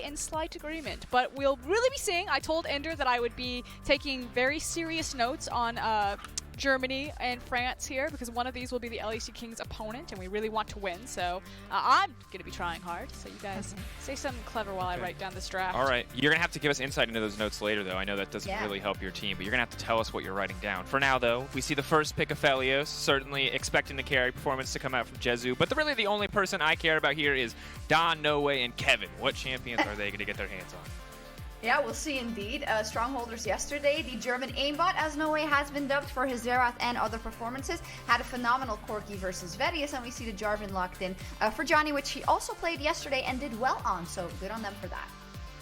in slight agreement, but we'll really be seeing. I told Ender that I would be taking very serious notes on Germany and France here, because one of these will be the LEC Kings opponent, and we really want to win. So I'm going to be trying hard. So you guys say something clever while I write down this draft. All right. You're going to have to give us insight into those notes later, though. I know that doesn't really help your team, but you're going to have to tell us what you're writing down. For now, though, we see the first pick of Aphelios, certainly expecting the carry performance to come out from Jezu, but really the only person I care about here is Don, NoWay, and Kevin. What champions are they going to get their hands on? Yeah, we'll see indeed. Strongholders yesterday, the German aimbot, as NoWay has been dubbed for his Xerath and other performances, had a phenomenal Corki versus Verius, and we see the Jarvan locked in for Johnny, which he also played yesterday and did well on, so good on them for that.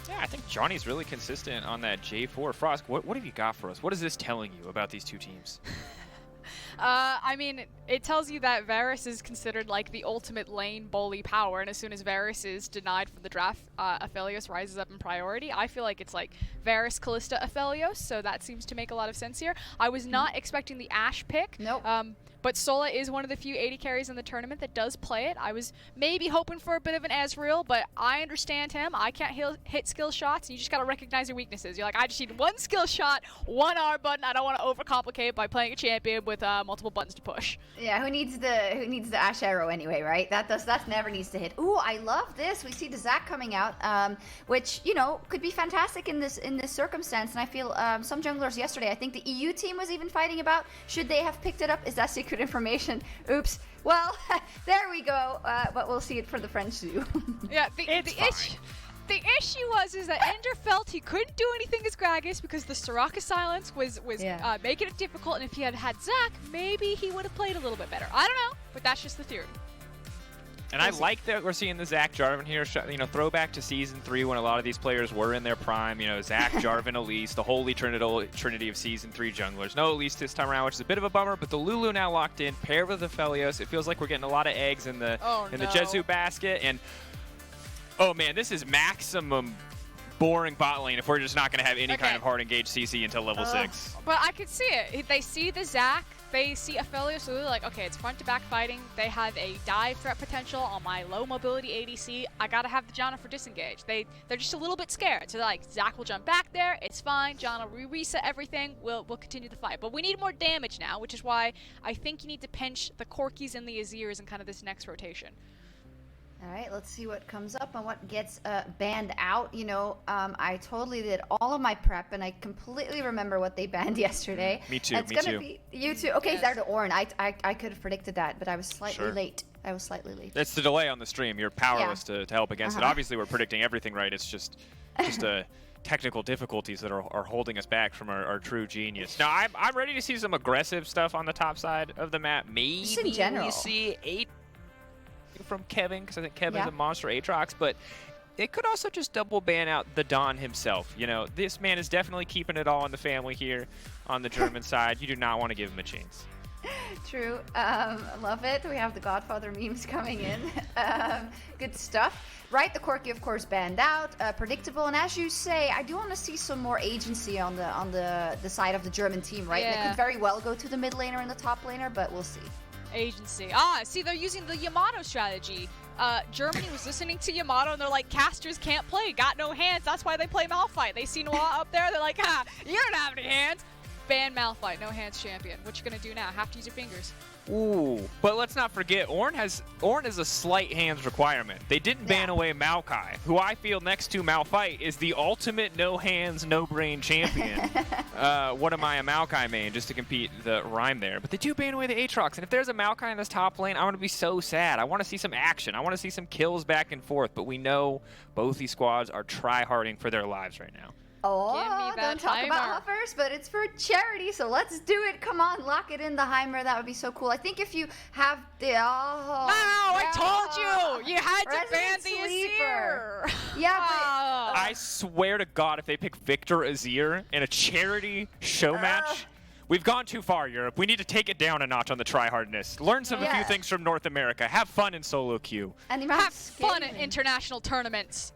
Yeah, I think Johnny's really consistent on that J4. Frost, what have you got for us? What is this telling you about these two teams? I mean, it tells you that Varus is considered like the ultimate lane bully power, and as soon as Varus is denied from the draft, Aphelios rises up in priority. I feel like it's like Varus, Kalista, Aphelios, so that seems to make a lot of sense here. I was not expecting the Ashe pick. Nope. But Sola is one of the few AD carries in the tournament that does play it. I was maybe hoping for a bit of an Ezreal, but I understand him. I can't hit skill shots, and you just got to recognize your weaknesses. You're like, I just need one skill shot, one R button. I don't want to overcomplicate by playing a champion with multiple buttons to push. Yeah, who needs the Ashe arrow anyway, right? That never needs to hit. Ooh, I love this. We see the Zac coming out, which could be fantastic in this circumstance. And I feel some junglers yesterday, I think the EU team was even fighting about should they have picked it up. Is that secret information? Oops. Well, there we go. But we'll see it for the French zoo. Yeah, the issue is that Ender felt he couldn't do anything as Gragas because the Soraka silence was making it difficult, and if he had Zac, maybe he would have played a little bit better. I don't know, but that's just the theory. And I like that we're seeing the Zac Jarvan here, throwback to Season 3 when a lot of these players were in their prime. Zac, Jarvan, Elise, the holy trinity of Season 3 junglers. No Elise this time around, which is a bit of a bummer, but the Lulu now locked in, paired with Aphelios. It feels like we're getting a lot of eggs in the Jezu basket. And oh man, this is maximum boring bot lane if we're just not going to have any kind of hard engaged CC until level 6. But I could see it. They see the Zac, they see Aphelios, so they're like, okay, it's front to back fighting. They have a dive threat potential on my low mobility ADC. I gotta have the Janna for disengage. They're just a little bit scared. So they're like, Zac will jump back there. It's fine. Janna will reset everything. We'll continue the fight. But we need more damage now, which is why I think you need to pinch the Corkis and the Azirs in kind of this next rotation. All right, let's see what comes up and what gets banned out. I totally did all of my prep, and I completely remember what they banned yesterday. Me too. It's gonna be you too. Okay, they're the Ornn. I could have predicted that, but I was slightly late. It's the delay on the stream. You're powerless to help against it. Obviously, we're predicting everything right. It's just technical difficulties that are holding us back from our true genius. Now, I'm ready to see some aggressive stuff on the top side of the map. Maybe just in general. We see 8 from Kevin, because I think Kevin's a monster Aatrox, but it could also just double ban out the Don himself. This man is definitely keeping it all in the family here on the German side. You do not want to give him a chance. True. Love it. We have the Godfather memes coming in. Good stuff. Right, the Corki, of course, banned out. Predictable. And as you say, I do want to see some more agency on the side of the German team, right? Yeah. They could very well go to the mid laner and the top laner, but we'll see. Agency. See, they're using the Yamato strategy. Germany was listening to Yamato, and they're like, casters can't play, got no hands, that's why they play Malphite. They see Noah up there, they're like, you don't have any hands. Ban Malphite, no hands champion. What you gonna do now? Have to use your fingers. Ooh, but let's not forget, Ornn is a slight hands requirement. They didn't ban away Maokai, who I feel next to Malphite is the ultimate no hands, no brain champion. What am I, a Maokai main, just to compete the rhyme there. But they do ban away the Aatrox, and if there's a Maokai in this top lane, I'm going to be so sad. I want to see some action. I want to see some kills back and forth, but we know both these squads are try-harding for their lives right now. Oh, don't talk about Huffers, but it's for charity, so let's do it. Come on, lock it in the Heimer. That would be so cool. I think if you have the... I told you! You had to ban the Azir! Yeah, but... I swear to God, if they pick Victor Azir in a charity show match, we've gone too far, Europe. We need to take it down a notch on the try-hardness. Learn a few things from North America. Have fun in solo queue. And have fun at international tournaments.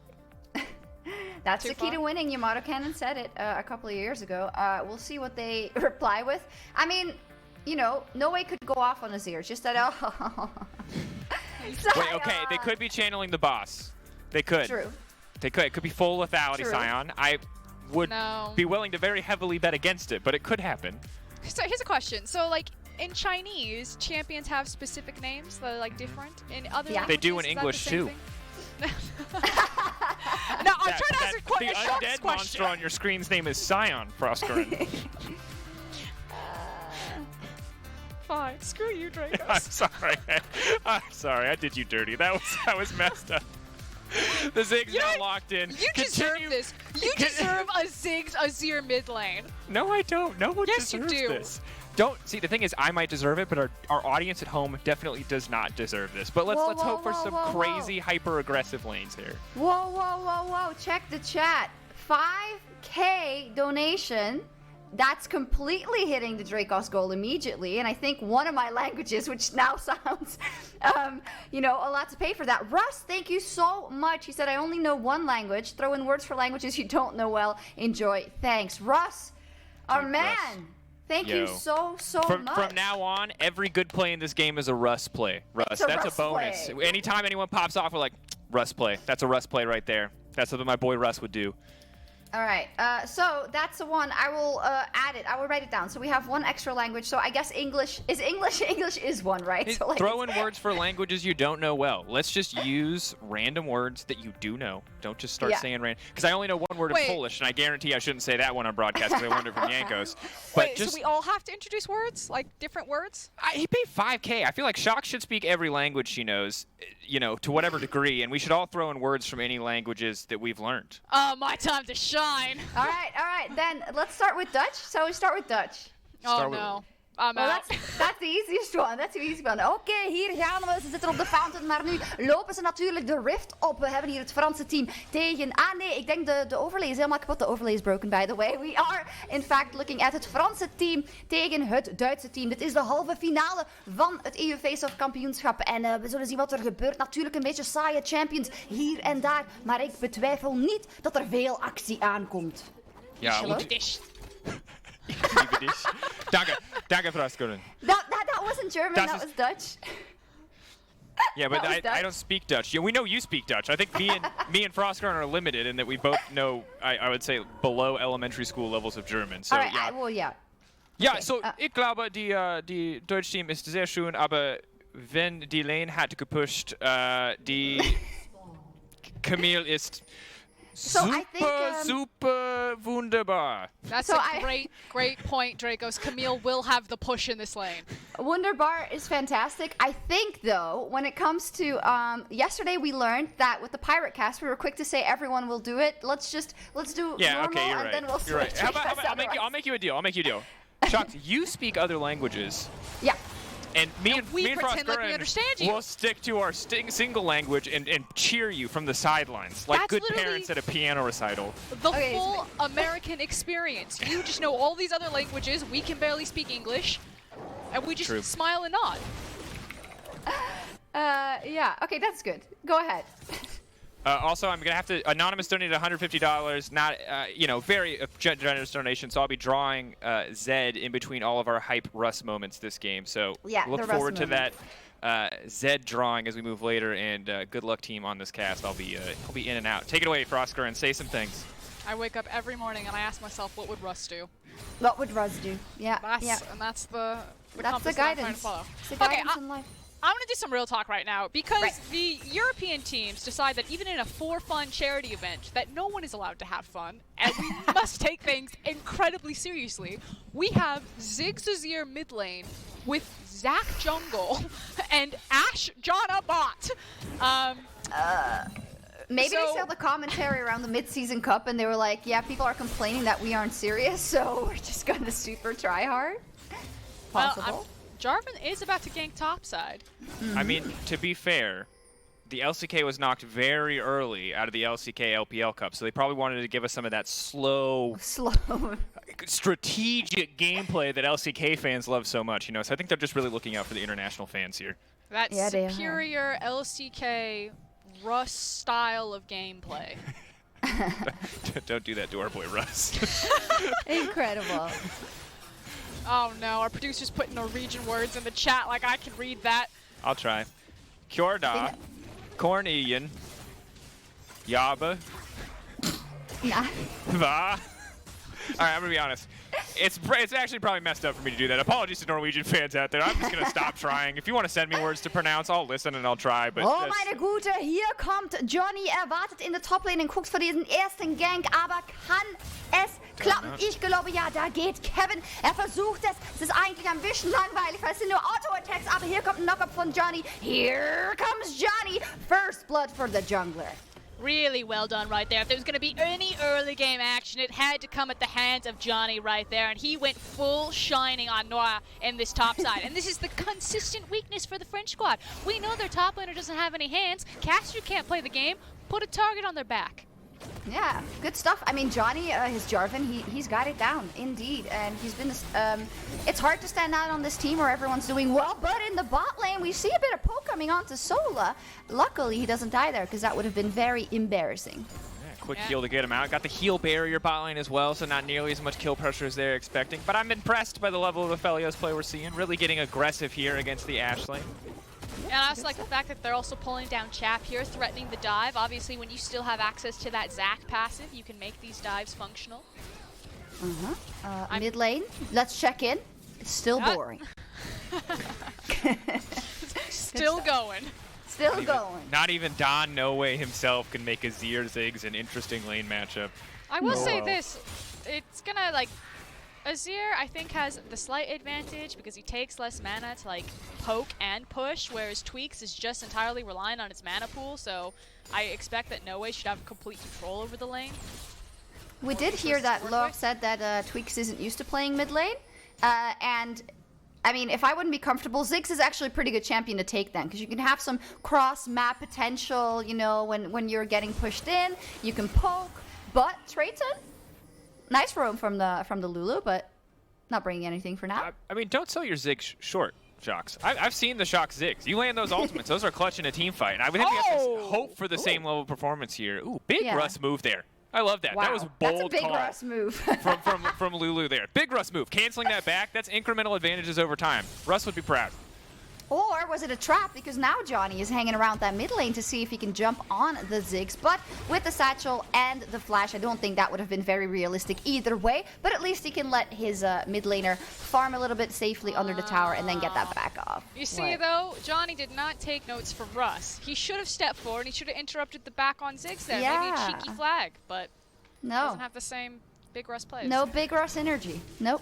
That's the key to winning. Yamato Cannon said it a couple of years ago. We'll see what they reply with. I mean, NoWay could go off on Azir. Just that. Wait, okay, they could be channeling the boss. They could. True. They could. It could be full lethality True. Sion. I would No. be willing to very heavily bet against it, but it could happen. So here's a question. So like in Chinese, champions have specific names that are like different. In other Yeah. languages, They do in is that the English, same too. thing? No, I'm trying to ask The a Sjokz undead question. monster on your screen's name is Sion, Froskurinn. Fine. Screw you, I'm Drakos. sorry. I'm sorry. I did you dirty. That was messed up. The Ziggs You know now what? locked in. You deserve this. You deserve a Ziggs Azir mid lane. No, I don't. No one Yes, you deserves do. this. Don't see. The thing is, I might deserve it, but our audience at home definitely does not deserve this. But let's Whoa, hope for whoa, some whoa, whoa. crazy, hyper-aggressive lanes here. Whoa, whoa, whoa, whoa. Check the chat. 5K donation. That's completely hitting the Drakos goal immediately. And I think one of my languages, which now sounds, you know, a lot to pay for that. Russ, thank you so much. He said, I only know one language. Throw in words for languages you don't know well. Enjoy. Thanks. Russ, our Dude, man. Russ. Thank you so much. From now on, every good play in this game is a Russ play. Russ, It's a that's Russ a bonus. play. Anytime anyone pops off, we're like, Russ play. That's a Russ play right there. That's what my boy Russ would do. All right, so that's the one. I will add it. I will write it down. So we have one extra language. So I guess English is one, right? So like, Throw in words for languages you don't know well. Let's just use random words that you do know. Don't just start saying random. Because I only know one word Wait. in Polish, and I guarantee I shouldn't say that one on broadcast because I learned it from Yankos. But Wait, just so we all have to introduce words? Like different words? he paid $5K. I feel like Sjokz should speak every language she knows, you know, to whatever degree, and we should all throw in words from any languages that we've learned. My time to shine. all right. Then let's start with Dutch. So we start with Dutch. Oh no. I'm Well, out. that's the easiest one. That's the easiest one. Oké, hier gaan we. Ze zitten op de fountain, maar nu lopen ze natuurlijk de rift op. We hebben hier het Franse team tegen... Ah nee, ik denk de overlay is helemaal kapot. De overlay is broken, by the way. We are, in fact, looking at het Franse team tegen het Duitse team. Dit is de halve finale van het EU Face-Off kampioenschap. En we zullen zien wat er gebeurt. Natuurlijk een beetje saaie champions hier en daar. Maar ik betwijfel niet dat er veel actie aankomt. Ja, Charlotte? Danke, Froskurinn. That wasn't German, Das that ist- was Dutch. Yeah, but That was I Dutch. don't speak Dutch. Yeah, we know you speak Dutch. I think me and Froskurinn are limited in that we both know, I would say, below elementary school levels of German. So, Alright, yeah. well, yeah. Ja, Okay, so ich glaube, die deutsche Team ist sehr schön, aber wenn die Lane hat gepusht, die Camille ist So I think, super wunderbar. That's So a great point, Drakos. Camille will have the push in this lane. Wunderbar is fantastic. I think, though, when it comes to yesterday, we learned that with the pirate cast, we were quick to say everyone will do it. Let's do Yeah, normal, okay, you're and right. then we'll You're right. switch. How about, because I'll make you a deal. I'll make you a deal. Sjokz, you speak other languages. Yeah. And me and we pretend like we Froskurinn understand you. will stick to our single language and cheer you from the sidelines, like That's good literally- parents at a piano recital. The Okay, full American experience. You just know all these other languages. We can barely speak English. And we just True. smile and nod. Yeah. Okay, that's good. Go ahead. Also, I'm gonna have to anonymous donate $150. Not, very generous donation. So I'll be drawing Zed in between all of our hype Russ moments this game. So Yeah, look the Russ forward to that Zed drawing as we move later. And good luck, team, on this cast. I'll be in and out. Take it away, Froskurinn, and say some things. I wake up every morning and I ask myself, what would Russ do? What would Russ do? Yeah. That's the That's the compass that I'm trying to guidance. follow. It's the Okay, guidance in life. I'm going to do some real talk right now because Right. the European teams decide that even in a for fun charity event that no one is allowed to have fun and we must take things incredibly seriously. We have Ziggs Azir mid lane with Zac jungle and Ashe Janna bot. Maybe they So- saw the commentary around the mid-season cup and they were like, yeah, people are complaining that we aren't serious, so we're just gonna super try hard. Possible. Jarvan is about to gank topside. I mean, to be fair, the LCK was knocked very early out of the LCK LPL Cup, so they probably wanted to give us some of that slow, strategic gameplay that LCK fans love so much, So I think they're just really looking out for the international fans here. That Yeah, they are. superior LCK Russ style of gameplay. Don't do that to our boy Russ. Incredible. Oh no, our producer's putting Norwegian words in the chat like I can read that. I'll try. Kjorda, Kornian, Yaba, Nah. Alright, I'm gonna be honest. It's actually probably messed up for me to do that. Apologies to Norwegian fans out there. I'm just gonna stop trying. If you want to send me words to pronounce, I'll listen and I'll try. But oh meine Gute, hier kommt Johnny, wartet in der Toplane und guckt für diesen ersten Gank, aber kann es klappen? Ich glaube ja, da geht Kevin. Er versucht es. Es ist eigentlich ein bisschen langweilig, weil es sind nur Auto-Attacks, aber hier kommt ein Knock-up von Johnny. Here comes Johnny. First blood for the jungler. Really well done right there. If there was going to be any early game action, it had to come at the hands of Johnny right there. And he went full shining on Noah in this top side. And this is the consistent weakness for the French squad. We know their top laner doesn't have any hands. Caster can't play the game. Put a target on their back. Yeah, good stuff. I mean, Johnny, his Jarvan, he's got it down, indeed. And he's been, it's hard to stand out on this team where everyone's doing well, but in the bot lane, we see a bit of poke coming onto Sola. Luckily, he doesn't die there, because that would have been very embarrassing. Yeah, quick heal to get him out. Got the heal barrier bot lane as well, so not nearly as much kill pressure as they're expecting. But I'm impressed by the level of Aphelios play we're seeing. Really getting aggressive here against the Ashe lane. And I also like the fact that they're also pulling down Chap here, threatening the dive. Obviously, when you still have access to that Zac passive, you can make these dives functional. Mid lane, let's check in. It's still boring. Still going. Still going. Not even Don NoWay himself can make Azir Ziggs an interesting lane matchup. I will say this. It's gonna, like, Azir, I think, has the slight advantage because he takes less mana to, like, poke and push, whereas Tweekz is just entirely relying on its mana pool, so I expect that NoWay should have complete control over the lane. We did hear that Love said that Tweekz isn't used to playing mid lane, and I mean, if I wouldn't be comfortable, Ziggs is actually a pretty good champion to take then, because you can have some cross-map potential, you know, when you're getting pushed in, you can poke, but Treyton? Nice roam from the Lulu, but not bringing anything for now. I mean, don't sell your Ziggs short, Sjokz. I've seen the Sjokz Ziggs. You land those ultimates; those are clutch in a team fight. And I would think we have to hope for the same level of performance here. Ooh, big Russ move there. I love that. Wow. That was a bold That's a big call Russ move. from Lulu there. Big Russ move, canceling that back. That's incremental advantages over time. Russ would be proud. Or was it a trap? Because now Johnny is hanging around that mid lane to see if he can jump on the Ziggs. But with the satchel and the flash, I don't think that would have been very realistic either way. But at least he can let his mid laner farm a little bit safely under the tower and then get that back off. You see, though, Johnny did not take notes from Russ. He should have stepped forward and he should have interrupted the back on Ziggs there. Yeah. Maybe a cheeky flag, but no. Doesn't have the same big Russ plays. No big Russ energy. Nope.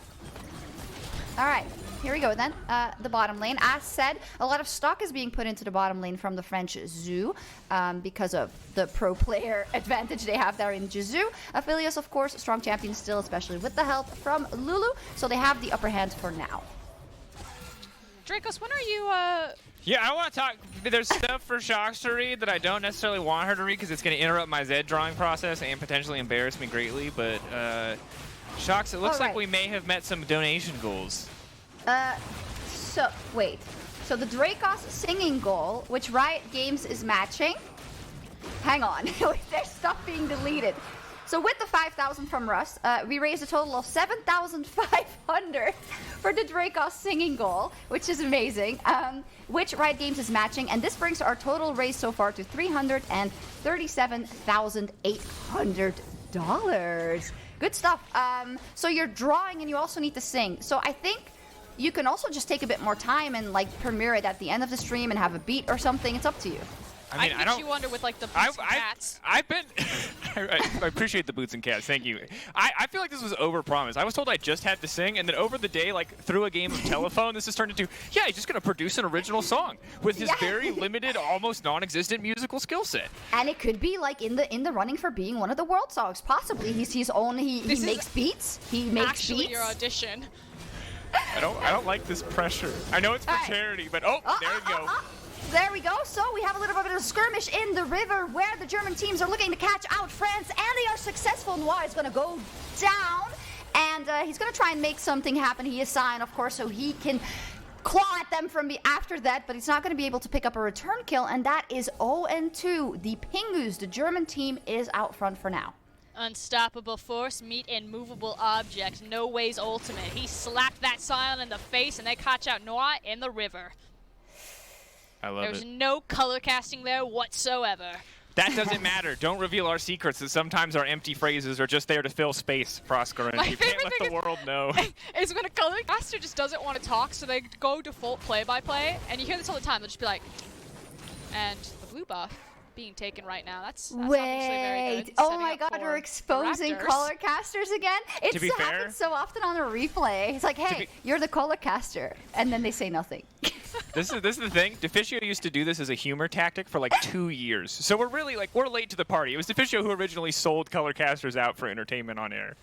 All right. Here we go then, the bottom lane. As said, a lot of stock is being put into the bottom lane from the French Jezu because of the pro player advantage they have there in Jezu. Aphelios, of course, strong champion still, especially with the help from Lulu, so they have the upper hand for now. Drakos, when are you, Yeah, I want to talk. There's stuff for Sjokz to read that I don't necessarily want her to read because it's going to interrupt my Zed drawing process and potentially embarrass me greatly, but Sjokz, it looks like we may have met some donation goals. So, wait. So the Drakos singing goal, which Riot Games is matching. Hang on. There's stuff being deleted. So with the 5,000 from Russ, we raised a total of 7,500 for the Drakos singing goal, which is amazing, which Riot Games is matching. And this brings our total raised so far to $337,800. Good stuff. So you're drawing and you also need to sing. So I think you can also just take a bit more time and like premiere it at the end of the stream and have a beat or something. It's up to you. I mean, I can get you under with like the boots and cats. I've been. I appreciate the boots and cats. Thank you. I feel like this was overpromised. I was told I just had to sing, and then over the day, like through a game of telephone, this has turned into he's just gonna produce an original song with his very limited, almost non-existent musical skill set. And it could be like in the running for being one of the world songs. Possibly he makes beats. He makes actually beats. Your audition. I don't like this pressure. I know it's for charity, but there we go. There we go. So we have a little bit of a skirmish in the river where the German teams are looking to catch out France, and they are successful. Noir is going to go down, and he's going to try and make something happen. He is Sion, of course, so he can claw at them from after that, but he's not going to be able to pick up a return kill, and that is 0-2. The Pingus, the German team, is out front for now. Unstoppable force meet immovable object. NoWay's ultimate. He slapped that Sion in the face, and they catch out Noir in the river. I love There's it. no color casting there whatsoever. That doesn't matter. Don't reveal our secrets. That sometimes our empty phrases are just there to fill space, Froskurinn. You can't let the world know. Is when a color caster just doesn't want to talk, so they go default play-by-play, and you hear this all the time. They'll just be like, and the blue buff being taken right now. That's obviously very good. Oh my god, we're exposing color casters again? It happens so often on a replay. It's like, hey, you're the color caster. And then they say nothing. This is the thing. Deficio used to do this as a humor tactic for like 2 years. So we're really like, we're late to the party. It was Deficio who originally sold color casters out for entertainment on air.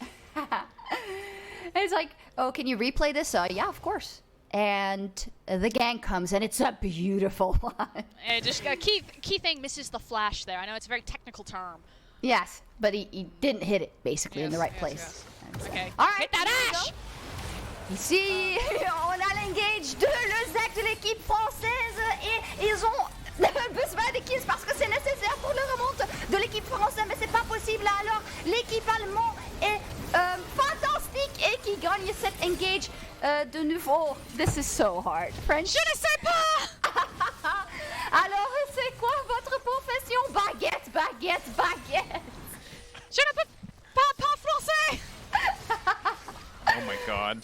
It's like, oh, can you replay this? Yeah, of course. And the gang comes, and it's a beautiful one. And just key thing misses the flash there. I know it's a very technical term. Yes, but he didn't hit it basically in the right place. Yes. Okay. All right, hit that Ashe. Ici, on a l'engage de le Zach de l'équipe française et ils ont besoin de kills parce que c'est nécessaire pour le remonte de l'équipe française, mais c'est pas possible. Alors l'équipe allemande est fantastique et qui gagne cette engage de nouveau. This is so hard. French. Je ne sais pas. Alors c'est quoi votre profession? Baguette, baguette, baguette. Je ne peux pas français. Oh my god.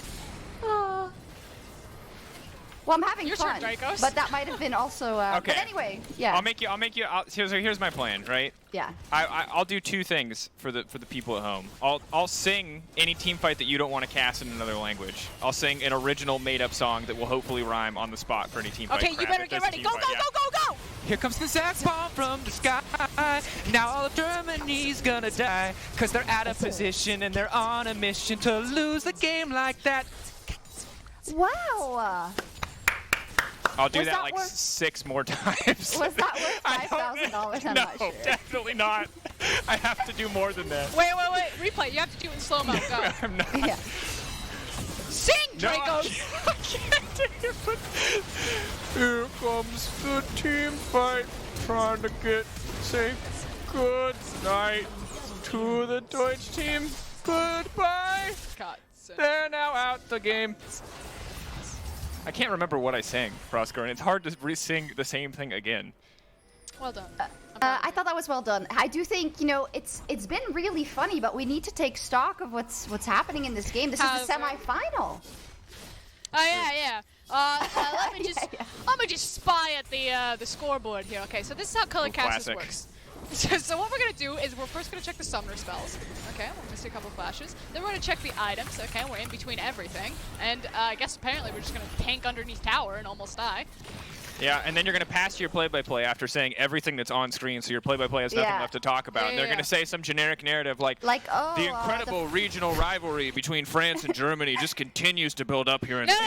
Well, I'm having Your fun, turn, Drakos. but that might have been also. Okay. But anyway, yeah. Here's my plan, right? Yeah. I'll do 2 things for the people at home. I'll sing any team fight that you don't want to cast in another language. I'll sing an original made-up song that will hopefully rhyme on the spot for any team fight. Okay, you better get ready. Go, go, go, go, go! Here comes the Zach bomb from the sky. Now all of Germany's gonna die, cause they're out of position and they're on a mission to lose the game like that. Wow. I'll do that like 6 more times. Was that worth $5,000? I'm not sure. No, definitely not. I have to do more than that. Wait. Replay. You have to do it in slow-mo. Go. I'm not. Yeah. Sing, No, Drakos. I can't do it. Here comes the team fight. Trying to say good night to the Deutsch team. Goodbye. They're now out the game. I can't remember what I sang, Froskurinn. It's hard to re-sing the same thing again. Well done. I thought that was well done. I do think, you know, it's been really funny, but we need to take stock of what's happening in this game. This is the semi-final. Oh yeah. Let me just spy at the scoreboard here. Okay, so this is how color casters works. So what we're gonna do is we're first gonna check the summoner spells. Okay, we'll miss a couple flashes. Then we're gonna check the items. Okay, we're in between everything. And I guess apparently we're just gonna tank underneath tower and almost die. Yeah, and then you're going to pass your play-by-play after saying everything that's on screen, so your play-by-play has nothing left to talk about. They're going to say some generic narrative like oh, the incredible regional rivalry between France and Germany just continues to build up here in Spain.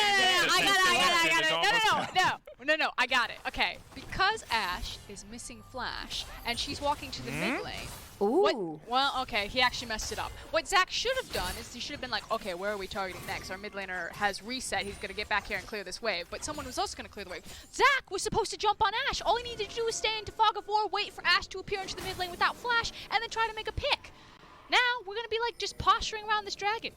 No, I got it. Okay, because Ashe is missing Flash, and she's walking to the mid lane. Ooh. Well, okay, he actually messed it up. What Zach should have done is he should have been like, okay, where are we targeting next? Our mid laner has reset. He's going to get back here and clear this wave. But someone was also going to clear the wave. Zach was supposed to jump on Ashe. All he needed to do was stay into Fog of War, wait for Ashe to appear into the mid lane without Flash, and then try to make a pick. Now, we're going to be like just posturing around this dragon.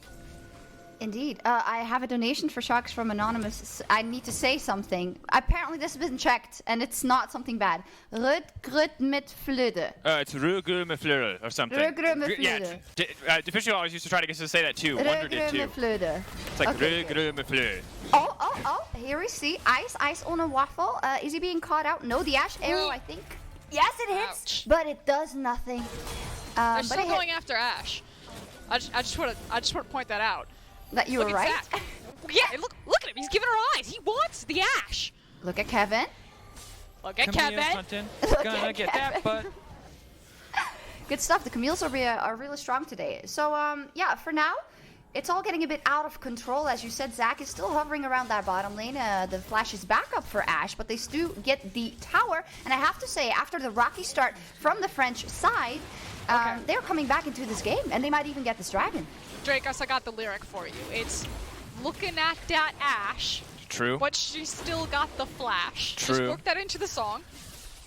Indeed. I have a donation for Sjokz from Anonymous. I need to say something. Apparently this has been checked, and it's not something bad. Rød grøt med fløte. It's rød grøt med fløte or something. Rød grøt med fløte. Yeah, Deficio always used to try to get us to say that too. Wonder did too. Rød grøt med fløte. It's like rød grøt med fløte. Oh, here we see Ice on a waffle. Is he being caught out? No, the Ashe arrow, I think. Yes, it hits, Ouch. but it does nothing. They're still going after Ashe. I just want to point that out. That you were right? Yeah, look at him. He's giving her eyes. He wants the Ashe. Look at Kevin. Look at Camille's Kevin. hunting. Look Gonna at get Kevin. that butt. Good stuff. The Camille's are really strong today. So, yeah, for now, it's all getting a bit out of control. As you said, Zach is still hovering around that bottom lane. The flash is back up for Ashe, but they still get the tower. And I have to say, after the rocky start from the French side, they're coming back into this game, and they might even get this dragon. Drakos, I got the lyric for you. It's looking at that Ashe. True. But she still got the flash. True. Just work that into the song,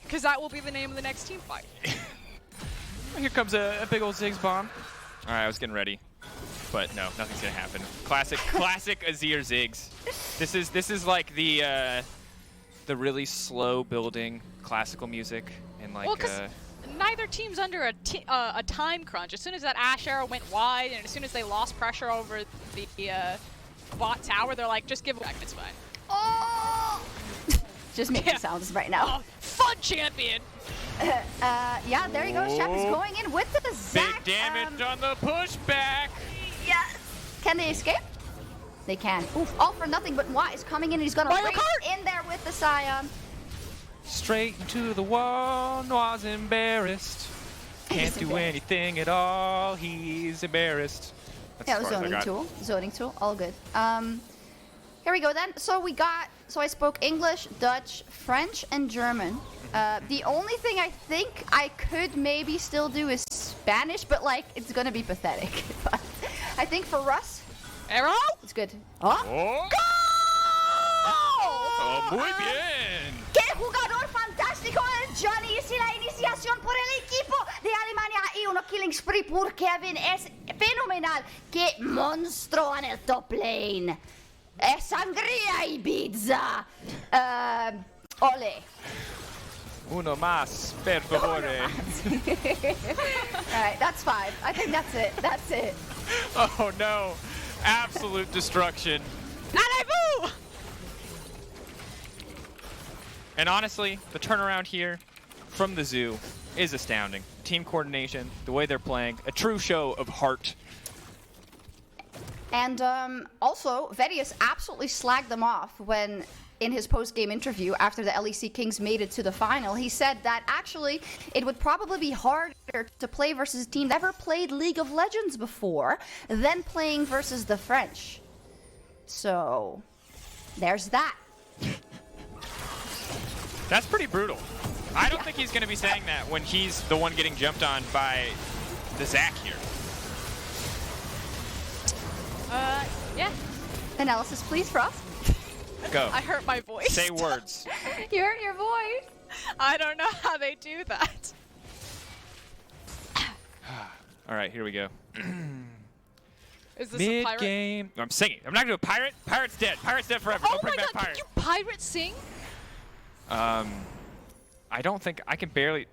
because that will be the name of the next team fight. Here comes a big old Ziggs bomb. All right, I was getting ready, but no, nothing's gonna happen. Classic Azir Ziggs. This is like the really slow building classical music and like. Well, neither team's under a time crunch. As soon as that Ashe arrow went wide, and as soon as they lost pressure over the bot tower, they're like, just give it back, it's fine. Oh! Just making sounds right now. Oh, fun champion! Yeah, there you go. Chap is going in with the Zac. Big damage on the pushback. Yes. Can they escape? They can. Oof, all for nothing, but Watt is coming in and he's gonna race in there with the Sion. Straight into the wall, Noir's embarrassed. Can't do anything at all, he's embarrassed. That's Yeah, zoning tool, all good. Here we go then. So I spoke English, Dutch, French, and German. The only thing I think I could maybe still do is Spanish, but like, it's gonna be pathetic. But I think for Russ, arrow, it's good. Oh! Go! Oh, muy bien! ¡Qué jugador fantástico el Johnny! Y la iniciación por el equipo de Alemania y uno killing spree por Kevin es fenomenal. ¡Qué monstruo en el top lane! ¡Es sangría Ibiza! Ole. Uno más, per favore. Alright, that's 5. I think that's it. That's it. Oh no. Absolute destruction. Allez-vous! And honestly, the turnaround here from the zoo is astounding. Team coordination, the way they're playing, a true show of heart. And also, Vedius absolutely slagged them off when, in his post-game interview after the LEC Kings made it to the final, he said that actually it would probably be harder to play versus a team that never played League of Legends before than playing versus the French. So, there's that. That's pretty brutal. I don't think he's going to be saying that when he's the one getting jumped on by the Zac here. Yeah. Analysis, please, Frost. Go. I hurt my voice. Say words. You hurt your voice. I don't know how they do that. All right, here we go. Is this a pirate? Mid-game. I'm singing. I'm not going to do a pirate. Pirate's dead. Pirate's dead forever. Oh Don't bring my back god, pirate. can you pirate sing? I don't think I can barely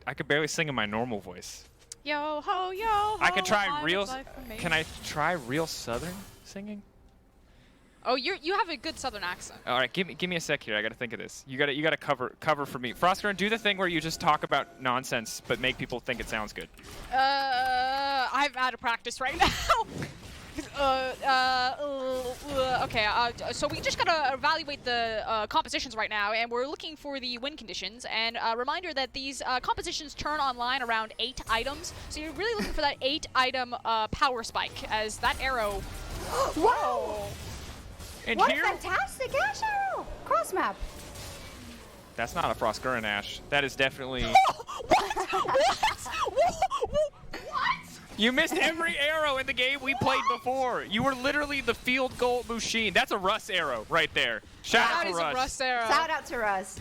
sing in my normal voice. Yo ho, yo ho. I can try real. Can Can I try real Southern singing? Oh, you have a good Southern accent. All right, give me a sec here. I gotta think of this. You gotta cover for me. Froskurinn, do the thing where you just talk about nonsense but make people think it sounds good. I'm out of practice right now. Okay, so we just gotta evaluate the compositions right now, and we're looking for the win conditions. And a reminder that these compositions turn online around 8 items, so you're really looking for that 8-item power spike, as that arrow. Whoa! And What here, a fantastic Ashe arrow! Cross map. that's not a Froskurinn Ashe. That is definitely. What? You missed every arrow in the game we played before. You were literally the field goal machine. That's a Russ arrow right there. Shout out That to is Russ. a Russ arrow. Shout out to Russ.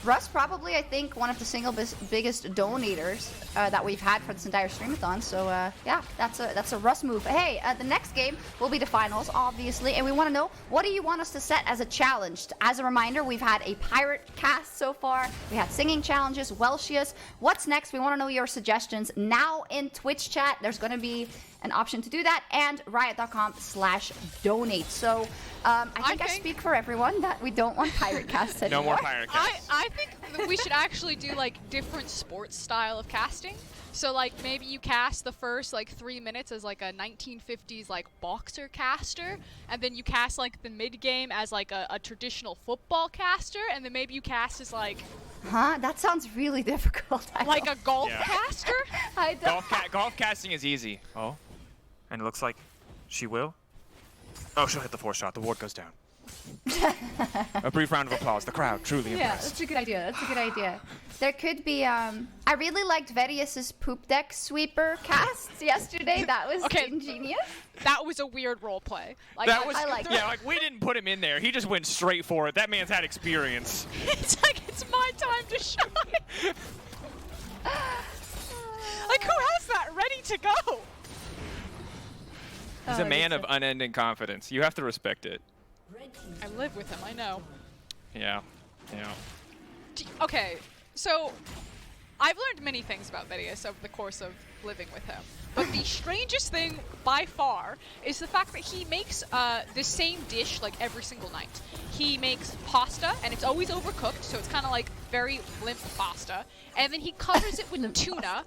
Russ probably, I think, one of the single biggest donators that we've had for this entire Streamathon. So yeah, that's a Russ move. Hey, the next game will be the finals, obviously, and we want to know, what do you want us to set as a challenge? As a reminder, we've had a pirate cast so far. We had singing challenges, Welshius. What's next? We want to know your suggestions now in Twitch chat. There's going to be an option to do that, and riot.com/donate. So I think I speak for everyone that we don't want pirate casts anymore. No more pirate casts. I think that we should actually do like different sports style of casting. So like maybe you cast the first like 3 minutes as like a 1950s like boxer caster, and then you cast like the mid game as like a traditional football caster, and then maybe you cast as like Huh? That sounds really difficult. like a golf Yeah. caster. I don't. Golf casting is easy. Oh, and it looks like she will. Oh, she'll hit the 4th shot. The ward goes down. A brief round of applause. The crowd truly Yeah, impressed. that's a good idea. That's a good idea. There could be. I really liked Vedius's poop deck sweeper casts yesterday. That was Okay. ingenious. That was a weird role play. Like, That was, I like yeah, like we didn't put him in there. He just went straight for it. That man's had experience. It's like it's my time to shine. Like who has that ready to go? He's a man of unending confidence. You have to respect it. I live with him. I know. Yeah, yeah. Okay, so I've learned many things about Vedius over the course of living with him. But the strangest thing, by far, is the fact that he makes the same dish like every single night. He makes pasta, and it's always overcooked, so it's kind of like very limp pasta. And then he covers it with tuna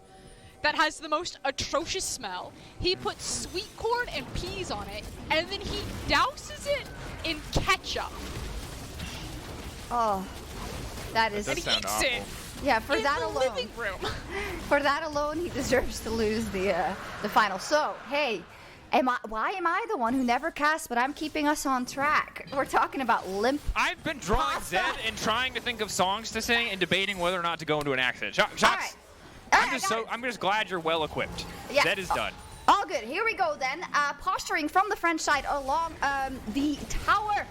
that has the most atrocious smell. He puts sweet corn and peas on it, and then he douses it in ketchup. Oh, that is. That And does he sound eats awful. it Yeah, for in that the alone. living room. For that alone, he deserves to lose the final. So, hey, why am I the one who never casts, but I'm keeping us on track? We're talking about limp. I've been drawing Pasta. Zed and trying to think of songs to sing and debating whether or not to go into an accent. Sjokz, All right. I'm just glad you're well equipped. Yeah. Zed is done. All good. Here we go then. Posturing from the French side along the tower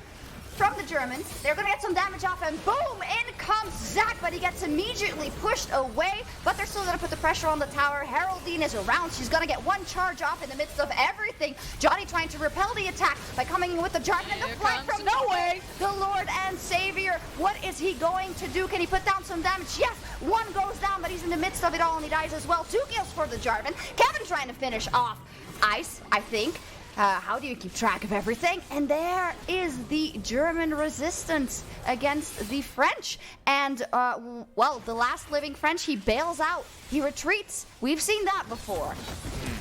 from the Germans. They're going to get some damage off, and boom, in comes Zach, but he gets immediately pushed away. But they're still going to put the pressure on the tower. Heraldine is around. She's going to get one charge off in the midst of everything. Johnny trying to repel the attack by coming in with the Jarvan and the Here flank comes from NoWay. The Lord and Savior. What is he going to do? Can he put down some damage? Yes, one goes down, but he's in the midst of it all, and he dies as well. 2 kills for the Jarvan. Kevin trying to finish off Ice, I think. How do you keep track of everything? And there is the German resistance against the French. And, well, the last living French, he bails out. He retreats. We've seen that before.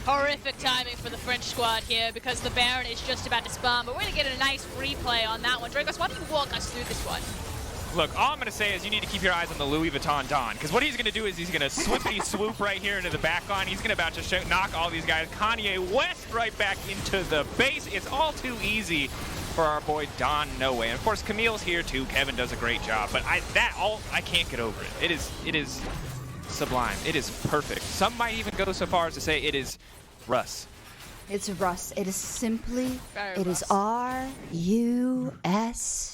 Horrific timing for the French squad here because the Baron is just about to spawn, but we're going to get a nice replay on that one. Drakos, why don't you walk us through this one? Look, all I'm going to say is you need to keep your eyes on the Louis Vuitton Don, because what he's going to do is he's going to swiftly swoop right here into the back line. He's going to about to knock all these guys. Kanye West right back into the base. It's all too easy for our boy Don NoWay. And of course, Camille's here too. Kevin does a great job, but I can't get over it. It is sublime. It is perfect. Some might even go so far as to say it is Russ. It's Russ. It is simply, Very it is Russ. R-U-S-S.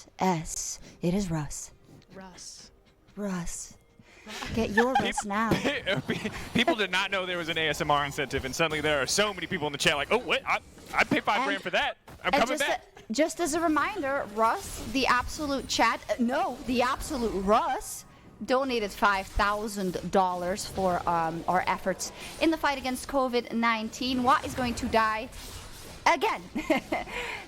It is Russ. Russ. Russ. Get your Russ now. People did not know there was an ASMR incentive, and suddenly there are so many people in the chat like, oh, wait, I'd pay $5 for that. I'm coming back. Just as a reminder, Russ, the absolute the absolute Russ, donated $5,000 for our efforts in the fight against COVID-19. Watt is going to die again.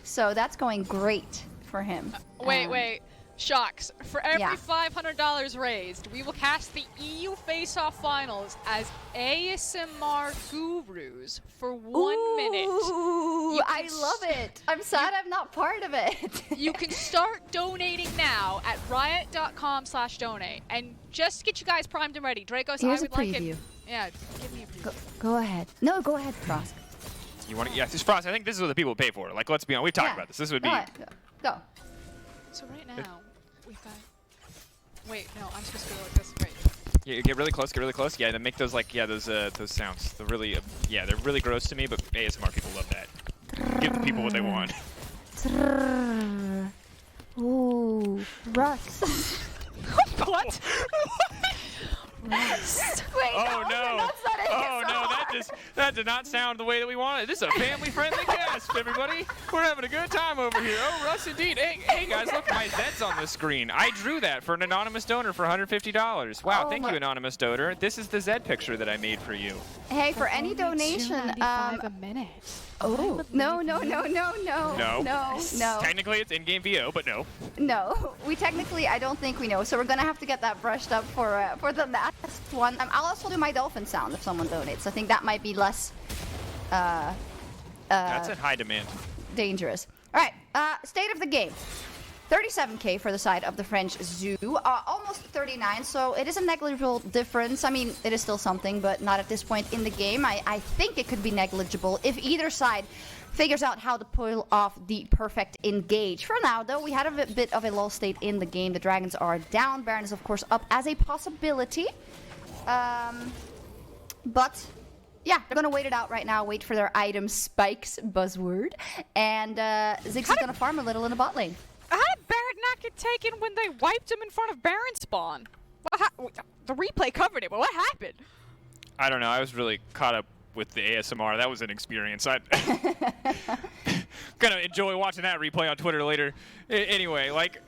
So that's going great for him. Wait. Sjokz, for every Yeah. $500 raised, we will cast the EU Face-Off Finals as ASMR gurus for 1 minute. Ooh, I love it. I'm sad I'm not part of it. You can start donating now at riot.com/donate. And just to get you guys primed and ready, Drakos, Here's I would a like preview. it. Yeah, give me a preview. Go ahead. No, go ahead, Frost. You want to? Yes, it's Frost. I think this is what the people pay for. Like, let's be honest. We've talked about this. This would be. Go ahead. Go. So right now, we've got... Wait, no, I'm supposed to go like this. Wait. Yeah, get really close. Get really close. Yeah, then make those like those sounds. They're really they're really gross to me, but ASMR people love that. Give the people what they want. Ooh, Russ. What? Wait, Oh no! that's not Oh no! ASMR. That did not sound the way that we wanted. This is a family-friendly cast, everybody. We're having a good time over here. Oh, Russ, indeed. Hey guys, look, my Zed's on the screen. I drew that for an anonymous donor for $150. Wow, Oh thank my- you, anonymous donor. This is the Zed picture that I made for you. Hey, for any donation, $2.95 a minute. oh, no. Technically, it's in-game VO, but no. No, we technically, I don't think we know, so we're gonna have to get that brushed up for the last one. I'll also do my dolphin sound if someone donates. I think that might be less That's in high demand. dangerous. All right, state of the game. 37k for the side of the French Zoo, almost 39, so it is a negligible difference. I mean, it is still something, but not at this point in the game. I think it could be negligible if either side figures out how to pull off the perfect engage. For now, though, we had a bit of a lull state in the game. The Dragons are down. Baron is, of course, up as a possibility. But yeah, they're going to wait it out right now, wait for their item spikes, buzzword. And Ziggs is going to farm a little in the bot lane. How did Barrett not get taken when they wiped him in front of Baron spawn? The replay covered it, but what happened? I don't know. I was really caught up with the ASMR. That was an experience. I'm gonna enjoy watching that replay on Twitter later. Anyway, like,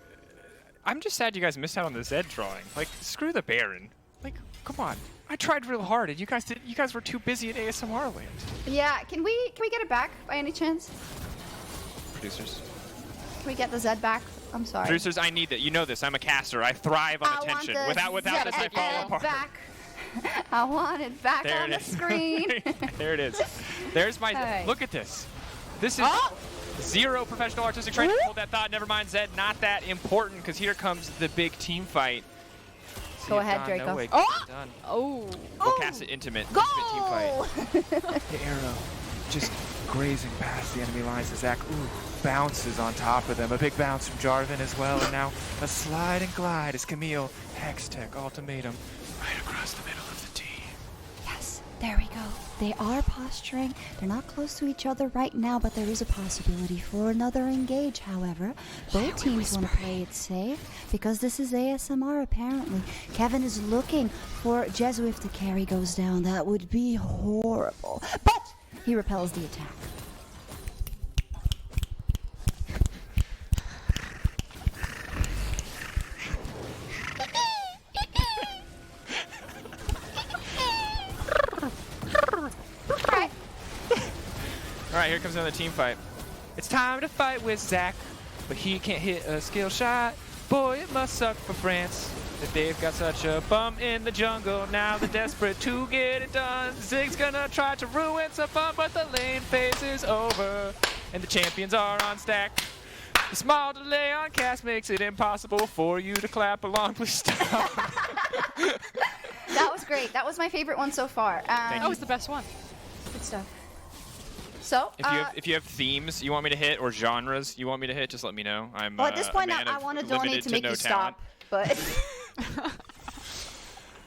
I'm just sad you guys missed out on the Zed drawing. Like, screw the Baron. Like, come on. I tried real hard, and you guys were too busy at ASMR land. Yeah, can we get it back by any chance? Producers. Can we get the Zed back? I'm sorry. Producers, I need that. You know this. I'm a caster. I thrive on attention. Without this, I fall apart. Back. I want it back there on it the is. screen. There it is. There's my. Right. Look at this. This is zero professional artistic training. Hold that thought. Never mind, Zed. Not that important, because here comes the big team fight. Go ahead, Drakos. We'll cast it intimate. Go! Intimate team fight. The arrow just grazing past the enemy lines as Zach bounces on top of them. A big bounce from Jarvan as well, and now a slide and glide as Camille Hextech ultimatum right across the middle of the team. Yes, there we go. They are posturing. They're not close to each other right now, but there is a possibility for another engage, however. Both teams want to play it safe because this is ASMR, apparently. Kevin is looking for Jezu. If the carry goes down, that would be horrible. But he repels the attack. Alright, here comes another team fight. It's time to fight with Zach, but he can't hit a skill shot. Boy, it must suck for France that they've got such a bum in the jungle. Now they're desperate to get it done. Ziggs gonna try to ruin some fun, but the lane phase is over, and the champions are on stack. The small delay on cast makes it impossible for you to clap along. Please stop. That was great. That was my favorite one so far. That was the best one. Good stuff. So, if you have themes you want me to hit or genres you want me to hit, just let me know. I'm well, at this point, I want to donate to make you stop, but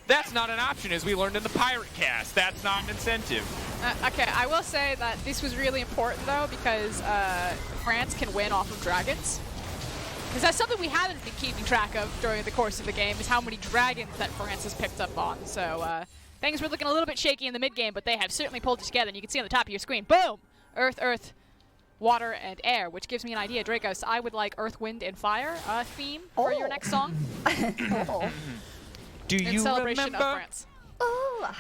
That's not an option, as we learned in the Pirate Cast. That's not an incentive. Okay, I will say that this was really important, though, because France can win off of dragons. Because that's something we haven't been keeping track of during the course of the game, is how many dragons that France has picked up on. So things were looking a little bit shaky in the mid-game, but they have certainly pulled it together. And you can see on the top of your screen, boom! Earth, earth, water, and air, which gives me an idea. Drakos, I would like Earth, Wind, and Fire theme for your next song. Do you in celebration remember of France.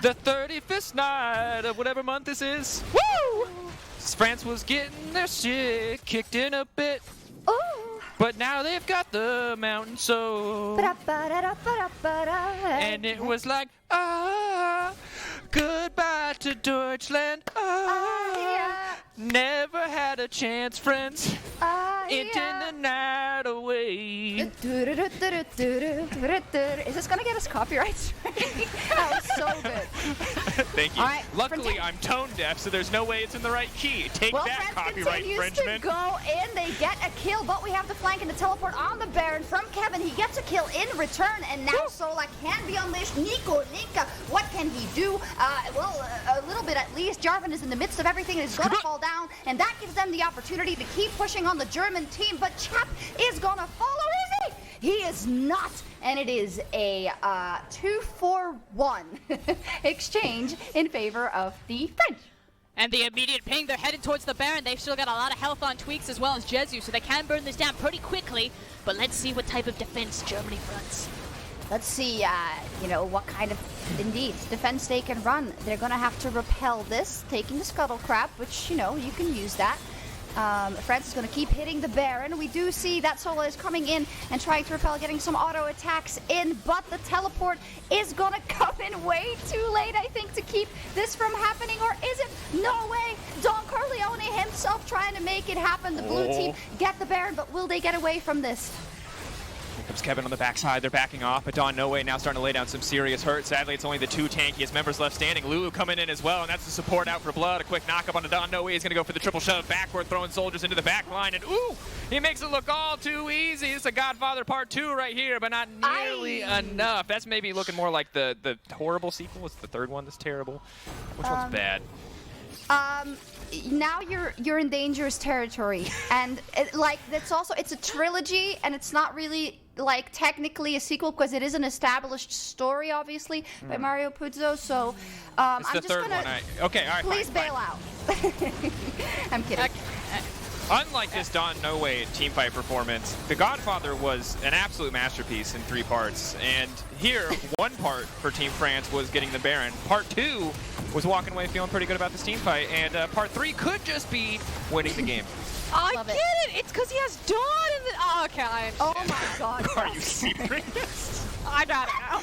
the 35th night of whatever month this is? Woo! France was getting their shit kicked in a bit. But now they've got the mountain so. And it was like, goodbye to Deutschland. Never had a chance, friends. Into the night away. Is this gonna get us copyright strike? That was so good. Thank you. Right, luckily, I'm tone deaf, so there's no way it's in the right key. Take that, France copyright infringement. To go in, they get a kill, but we have the flank and the teleport on the Baron from Kevin. He gets a kill in return, and now Sola can be unleashed. Nico, what can he do? A little bit at least. Jarvan is in the midst of everything and is going to fall down, and that gives them the opportunity to keep pushing on the German team, but Chap is going to follow, is he? He is not, and it is a 2-4-1 exchange in favor of the French. And the immediate ping, they're headed towards the Baron. They've still got a lot of health on Tweekz as well as Jezu, so they can burn this down pretty quickly. But let's see what type of defense Germany runs. Let's see, what kind of, indeed, defense they can run. They're going to have to repel this, taking the Scuttle Crab, which, you can use that. France is going to keep hitting the Baron. We do see that Sola is coming in and trying to repel, getting some auto attacks in, but the teleport is going to come in way too late, I think, to keep this from happening. Or is it? No way! Don Corleone himself trying to make it happen. The blue team get the Baron, but will they get away from this? Here comes Kevin on the backside. They're backing off, but NoWay now starting to lay down some serious hurt. Sadly, it's only the two tankiest members left standing. Lulu coming in as well, and that's the support out for blood. A quick knock-up on the NoWay. He's going to go for the triple shove backward, throwing soldiers into the back line, and he makes it look all too easy. It's a Godfather Part 2 right here, but not nearly enough. That's maybe looking more like the horrible sequel. It's the third one that's terrible. Which one's bad? Now you're in dangerous territory, and it's a trilogy, and it's not really technically a sequel because it is an established story, obviously, by Mario Puzo. So I'm just gonna. Okay, all right. Please bail out. I'm kidding. Unlike this NoWay teamfight performance, the Godfather was an absolute masterpiece in 3 parts. And here, one part for Team France was getting the Baron. Part 2 was walking away feeling pretty good about this teamfight. And part 3 could just be winning the game. I get it. It's because he has Dawn in the. Oh, okay, I understand. Oh my God. Are you serious? I got it now.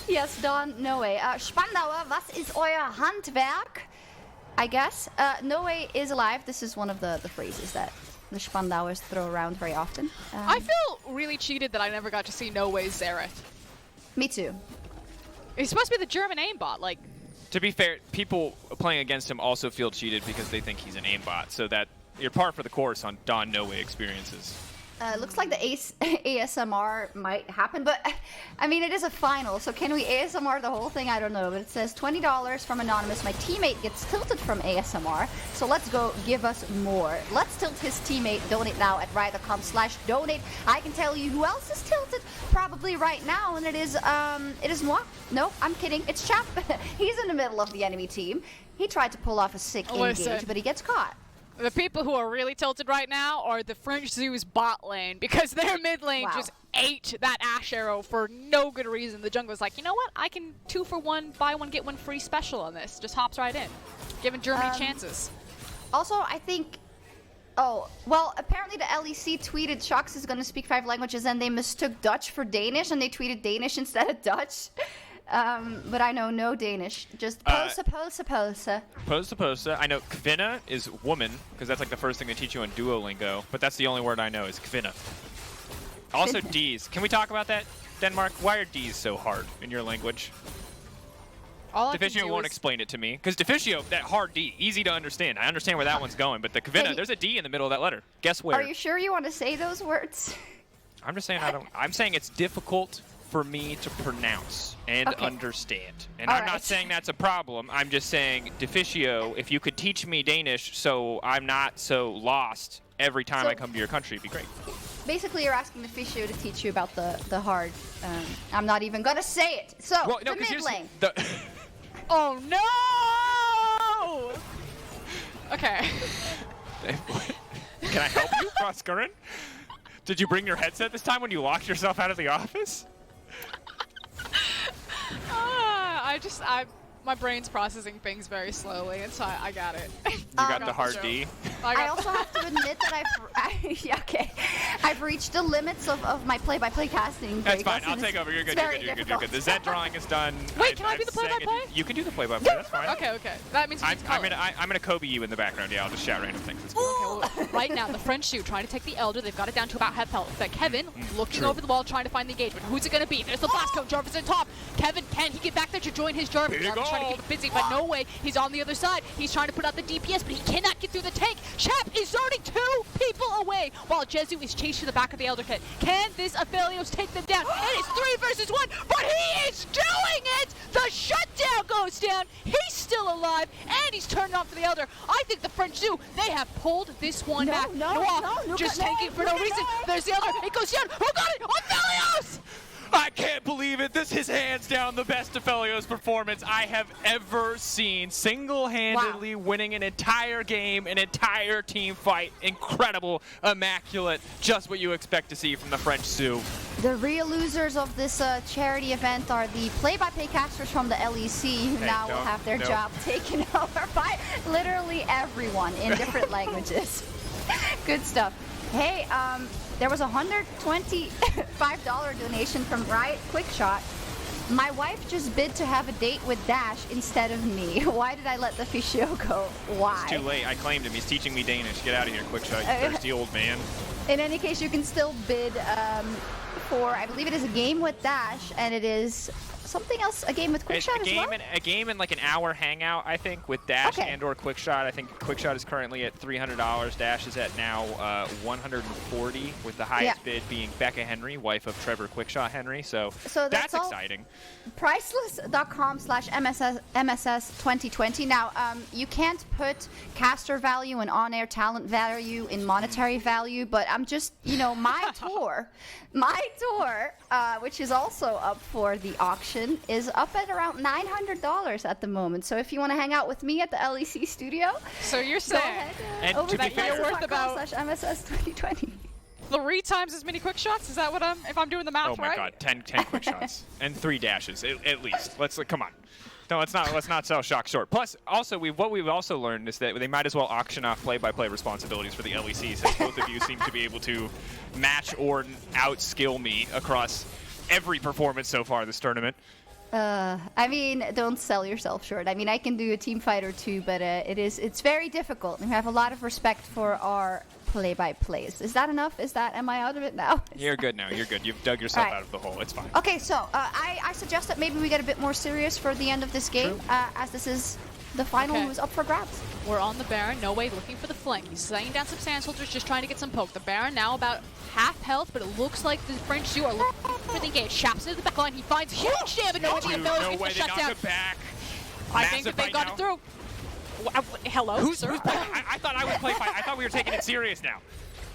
Yes, Dawn, NoWay. Spandauer, was ist euer Handwerk? I guess. NoWay is alive. This is one of the phrases that the Spandauers throw around very often. I feel really cheated that I never got to see NoWay's Xerath. Me too. He's supposed to be the German aimbot, like. To be fair, people playing against him also feel cheated because they think he's an aimbot, so that you're par for the course on NoWay experiences. Looks like the ASMR might happen, but I mean, it is a final, so can we ASMR the whole thing? I don't know, but it says $20 from Anonymous. My teammate gets tilted from ASMR, so let's go give us more. Let's tilt his teammate. Donate now at riot.com/donate. I can tell you who else is tilted probably right now, and it is moi. No, I'm kidding. It's Chap. He's in the middle of the enemy team. He tried to pull off a sick engage, but he gets caught. The people who are really tilted right now are the French Zoo's bot lane, because their mid lane just ate that Ashe arrow for no good reason. The jungler's like, you know what? I can 2 for 1, buy 1, get 1 free special on this. Just hops right in, giving Germany chances. Also, I think... Oh, well, apparently the LEC tweeted Sjokz is going to speak 5 languages, and they mistook Dutch for Danish, and they tweeted Danish instead of Dutch. But I know no Danish. Just posa. Posa. I know Kvinna is woman, because that's like the first thing they teach you on Duolingo, but that's the only word I know is Kvinna. Also D's. Can we talk about that, Denmark? Why are D's so hard in your language? Deficio won't explain it to me, because Deficio, that hard D, easy to understand. I understand where that one's going, but the Kvinna, there's a D in the middle of that letter. Guess where? Are you sure you want to say those words? I'm just saying I'm saying it's difficult for me to pronounce and understand. And I'm not saying that's a problem. I'm just saying, Deficio, if you could teach me Danish so I'm not so lost every time I come to your country, it'd be great. Basically, you're asking Deficio to teach you about the hard. I'm not even going to say it. So, well, no, the mid lane. Oh, no! Okay. Can I help you, Froskurinn? Did you bring your headset this time when you locked yourself out of the office? My brain's processing things very slowly, and so I got it. You got the hard D? I also have to admit that I've reached the limits of my play-by-play casting. That's fine. I'll take over. You're good. You're good. The Z drawing is done. Wait, can I do the play-by-play? You can do the play-by-play. That's fine. Okay. That means I'm gonna Kobe you in the background. Yeah, I'll just shout random things. Okay, well, right now, the French shoe trying to take the Elder. They've got it down to about half health. Kevin looking over the wall, trying to find the engagement. Who's it gonna be? There's the blast cone. Jarvan's in top. Kevin, can he get back there to join his Jarvan? Jarvan's trying to keep it busy, but no way. He's on the other side. He's trying to put out the DPS, but he cannot get through the tank. Chap is zoning 2 people away while Jezu is chased to the back of the Elder Pit. Can this Aphelios take them down? It is 3 versus 1, but he is doing it! The shutdown goes down. He's still alive, and he's turned on for the Elder. I think the French Zoo, they have pulled this one back. No, just tanking for no reason. There's the Elder. It goes down. Who got it? Aphelios! I can't believe it. This is hands down the best Aphelios performance I have ever seen. Single-handedly winning an entire game, an entire team fight. Incredible, immaculate, just what you expect to see from the French Sioux. The real losers of this charity event are the play-by-play casters from the LEC, who now will have their job taken over by literally everyone in different languages. Good stuff. Hey, there was a $125 donation from Riot QuickShot. My wife just bid to have a date with Dash instead of me. Why did I let the Deficio go? Why? It's too late. I claimed him. He's teaching me Danish. Get out of here, QuickShot, you thirsty old man. In any case, you can still bid for, I believe it is a game with Dash, and it is something else, a game with QuickShot as well? A game in like an hour hangout, I think, with Dash and or QuickShot. I think QuickShot is currently at $300. Dash is at now $140, with the highest bid being Becca Henry, wife of Trevor QuickShot Henry. So that's exciting. Priceless.com/MSS2020. Now, you can't put caster value and on-air talent value in monetary value, but I'm just, you know, my tour, which is also up for the auction, is up at around $900 at the moment. So if you want to hang out with me at the LEC studio, So you're go saying ahead. And over to be to fair- You're worth about- MSS 2020. 3 times as many quick shots? Is that what if I'm doing the math Oh my right? God, 10 quick shots and 3 dashes at least. Come on. No, let's not sell Sjokz short. Plus, also what we've also learned is that they might as well auction off play-by-play responsibilities for the LEC, since both of you seem to be able to match or outskill me across every performance so far this tournament. I mean, don't sell yourself short. I mean, I can do a team fight or two, but it's very difficult. And we have a lot of respect for our play-by-plays. Is that enough? Am I out of it now? You're good now. You're good. You've dug yourself All right. out of the hole. It's fine. Okay, so I suggest that maybe we get a bit more serious for the end of this game, as this is the final Okay. who's up for grabs. We're on the Baron. NoWay looking for the flank. He's laying down some sand soldiers, just trying to get some poke. The Baron now about half health, but it looks like the French Zoo are looking for the engage. Chap's into the back line. He finds huge damage. No, the Dude, Aphelios no gets way the they knock shutdown. it back. I think Massive that they fight got now. it through. Hello, sir? I thought I would play fight. I thought we were taking it serious now.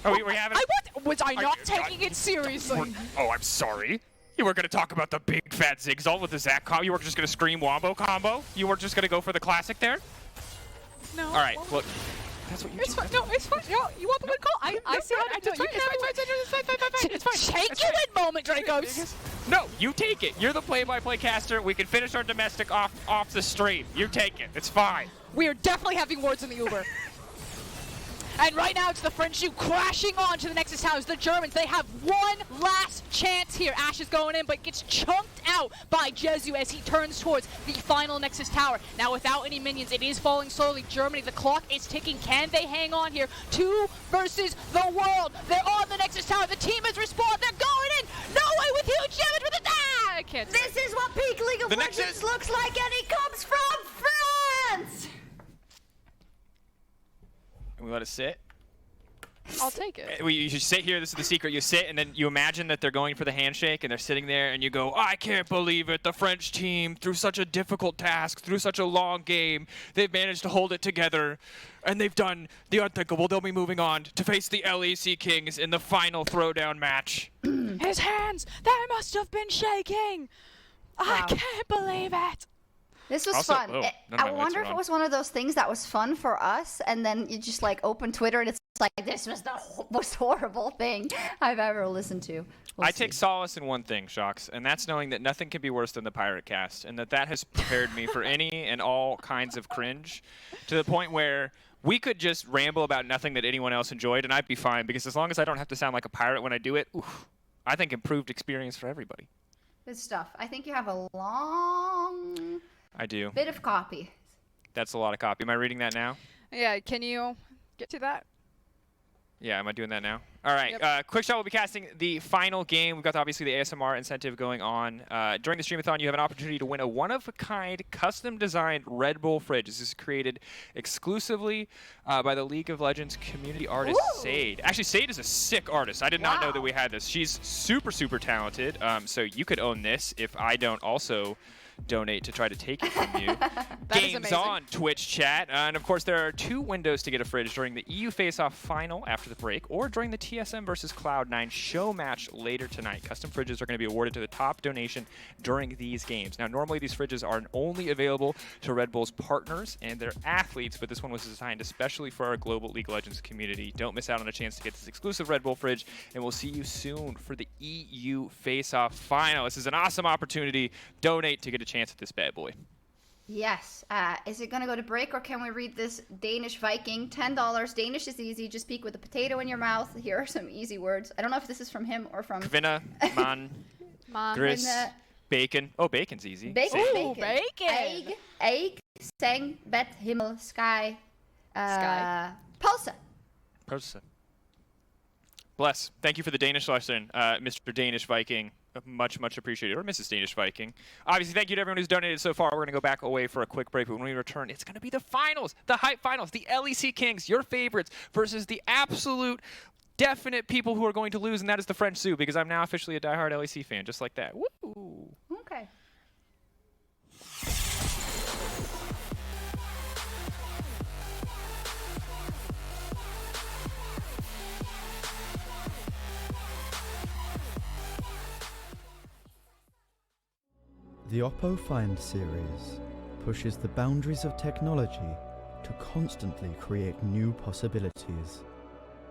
Oh, we having. Was I not you- taking it seriously? Oh, I'm sorry. You were going to talk about the big fat Ziggs all with the Zac combo. You were just going to scream wombo combo. You were just going to go for the classic there. No. All right, look. That's what you It's do. fine. No, it's fine. Yo, you want the good call? I see how to do it. It's fine. Take your win moment, Drakos. No, you take it. You're the play-by-play caster. We can finish our domestic off the stream. You take it. It's fine. We are definitely having words in the Uber. And right now it's the French Zoo crashing on to the Nexus Towers. The Germans, they have one last chance here. Ashe is going in, but gets chunked out by Jezu as he turns towards the final Nexus Tower. Now without any minions, it is falling slowly. Germany, the clock is ticking. Can they hang on here? 2 versus the world. They're on the Nexus Tower. The team has respawned. They're going in. NoWay with huge damage with the I can't. This is what peak League of The Legends Nexus- looks like, and it comes from France! And we let it sit. I'll take it. You should sit here. This is the secret. You sit, and then you imagine that they're going for the handshake, and they're sitting there, and you go, I can't believe it. The French team, through such a difficult task, through such a long game, they've managed to hold it together, and they've done the unthinkable. They'll be moving on to face the LEC Kings in the final throwdown match. His hands, they must have been shaking. I Wow. can't believe it. This was Also- fun. oh, none of I my lights wonder are if it on. was one of those things that was fun for us, and then you just like open Twitter and it's like, this was the most horrible thing I've ever listened to. We'll I see. take solace in one thing, Sjokz, and that's knowing that nothing can be worse than the Pirate Cast, and that has prepared me for any and all kinds of cringe, to the point where we could just ramble about nothing that anyone else enjoyed, and I'd be fine, because as long as I don't have to sound like a pirate when I do it, oof, I think improved experience for everybody. Good stuff. I think you have a long I do. bit of copy. That's a lot of copy. Am I reading that now? Yeah, can you get to that? Yeah, am I doing that now? All right, Yep. QuickShot will be casting the final game. We've got obviously the ASMR incentive going on. During the Streamathon, you have an opportunity to win a one-of-a-kind, custom-designed Red Bull fridge. This is created exclusively by the League of Legends community artist, Ooh. Sade. Actually, Sade is a sick artist. I did not know that Wow. we had this. She's super, super talented, so you could own this if I don't also donate to try to take it from you. That is Games amazing. on Twitch chat. And of course, there are 2 windows to get a fridge during the EU Face-Off final after the break, or during the TSM versus Cloud9 show match later tonight. Custom fridges are going to be awarded to the top donation during these games. Now, normally these fridges are only available to Red Bull's partners and their athletes, but this one was designed especially for our global League of Legends community. Don't miss out on a chance to get this exclusive Red Bull fridge, and we'll see you soon for the EU Face-Off final. This is an awesome opportunity. Donate to get a chance at this bad boy. Yes. Is it going to go to break, or can we read this Danish Viking? $10. Danish is easy. Just speak with a potato in your mouth. Here are some easy words. I don't know if this is from him or from... Kvinna, man, gris, Kvinna. bacon. Oh, bacon's easy. Bacon, Ooh, bacon. Egg, seng, bed, himmel, sky, Sky. pulse. Person. Bless. Thank you for the Danish lesson, Mr. Danish Viking. Much, much appreciated. Or Mrs. Danish Viking. Obviously, thank you to everyone who's donated so far. We're going to go back away for a quick break, but when we return, it's going to be the finals, the hype finals, the LEC Kings, your favorites, versus the absolute definite people who are going to lose, and that is the French Zoo, because I'm now officially a diehard LEC fan, just like that. Woo! Okay. The Oppo Find series pushes the boundaries of technology to constantly create new possibilities.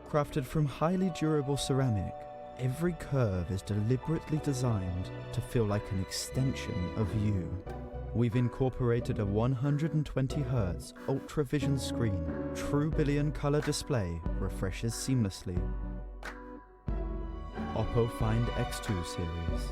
Crafted from highly durable ceramic, every curve is deliberately designed to feel like an extension of you. We've incorporated a 120Hz UltraVision screen. True billion color display refreshes seamlessly. Oppo Find X2 series.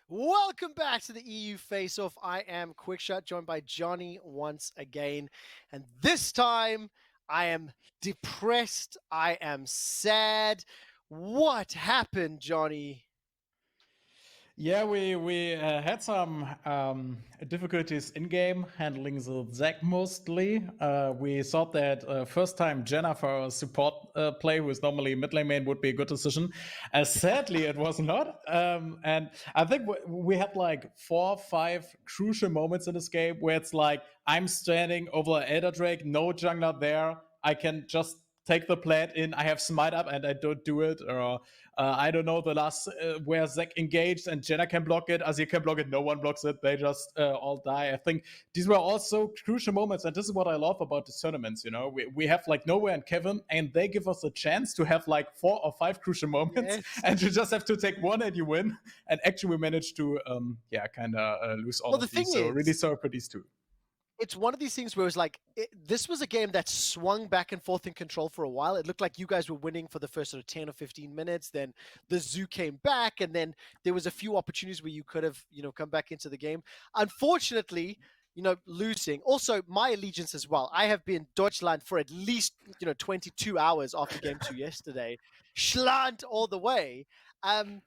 Welcome back to the EU Face-Off. I am QuickShot, joined by Johnny once again. And this time, I am depressed. I am sad. What happened, Johnny? Yeah, we had some difficulties in-game handling the Zag mostly. We thought that first time Janna for a support play, who is normally mid lane main, would be a good decision. Sadly, it was not. And I think we had like 4 or 5 crucial moments in this game where it's like, I'm standing over Elder Drake, no jungler there. I can just take the plant in, I have smite up and I don't do it, or I don't know, the last where Zag engaged and Janna can block it, Azir can block it, no one blocks it, they just all die. I think these were also crucial moments, and this is what I love about the tournaments, you know, we have like NoWay and Kevin, and they give us a chance to have like 4 or 5 crucial moments, and you just have to take one and you win, and actually we managed to, kind of lose all of these, so really sorry for these two. it's one of these things where it was like, this was a game that swung back and forth in control for a while. It looked like you guys were winning for the first sort of 10 or 15 minutes. Then the Zoo came back, and then there was a few opportunities where you could have, come back into the game. Unfortunately, losing. Also, my allegiance as well. I have been Deutschland for at least, 22 hours after game 2 yesterday. Schland all the way.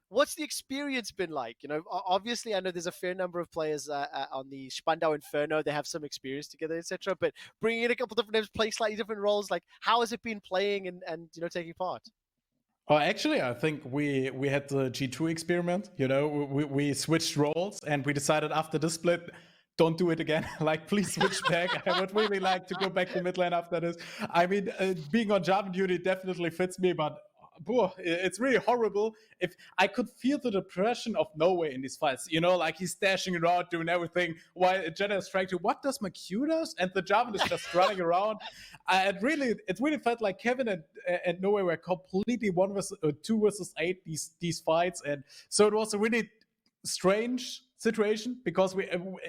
What's the experience been like? Obviously, I know there's a fair number of players on the Spandau Inferno. They have some experience together, etc. But bringing in a couple different names, playing slightly different roles, like how has it been playing and taking part? Oh, actually, I think we had the G2 experiment. We switched roles, and we decided after this split, don't do it again. Like, please switch back. I would really like to go back to mid lane after this. I mean, being on Jarvan duty definitely fits me, but it's really horrible. If I could feel the depression of NoWay in these fights, like he's dashing around doing everything while Janna is trying to, what does McHugh does? And the Jarvan is just running around. It really felt like Kevin and NoWay were completely 2 versus 8 these fights, and so it was a really strange situation because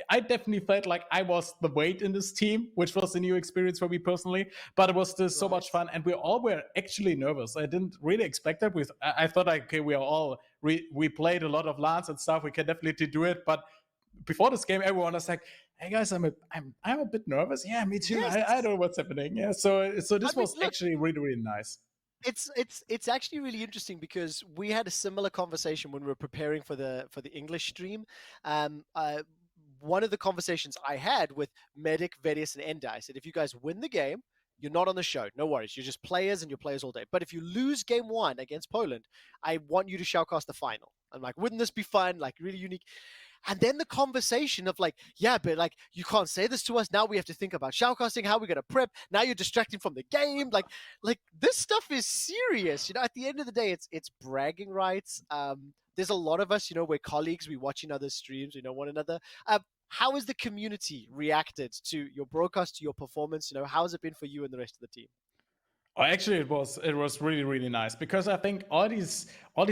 I definitely felt like I was the weight in this team, which was a new experience for me personally, but it was still so much fun, and we all were actually nervous. I didn't really expect that. I thought, like, okay, we played a lot of LANs and stuff, we can definitely do it, but before this game, everyone was like, hey guys, I'm a bit nervous. Yeah, me too. Yes. I don't know what's happening. Yeah, so this was actually really, really nice. It's actually really interesting because we had a similar conversation when we were preparing for the English stream. One of the conversations I had with Medic, Vedius, and Enda, I said, if you guys win the game, you're not on the show. No worries. You're just players, and you're players all day. But if you lose game 1 against Poland, I want you to shoutcast the final. I'm like, wouldn't this be fun? Like, really unique. And then the conversation of like, yeah, but like, you can't say this to us. Now we have to think about shoutcasting, how we're going to prep. Now you're distracting from the game. Like this stuff is serious. At the end of the day, it's bragging rights. There's a lot of us, we're colleagues. We watch in other streams. We know one another. How has the community reacted to your broadcast, to your performance? How has it been for you and the rest of the team? Oh, actually, it was really, really nice because I think all these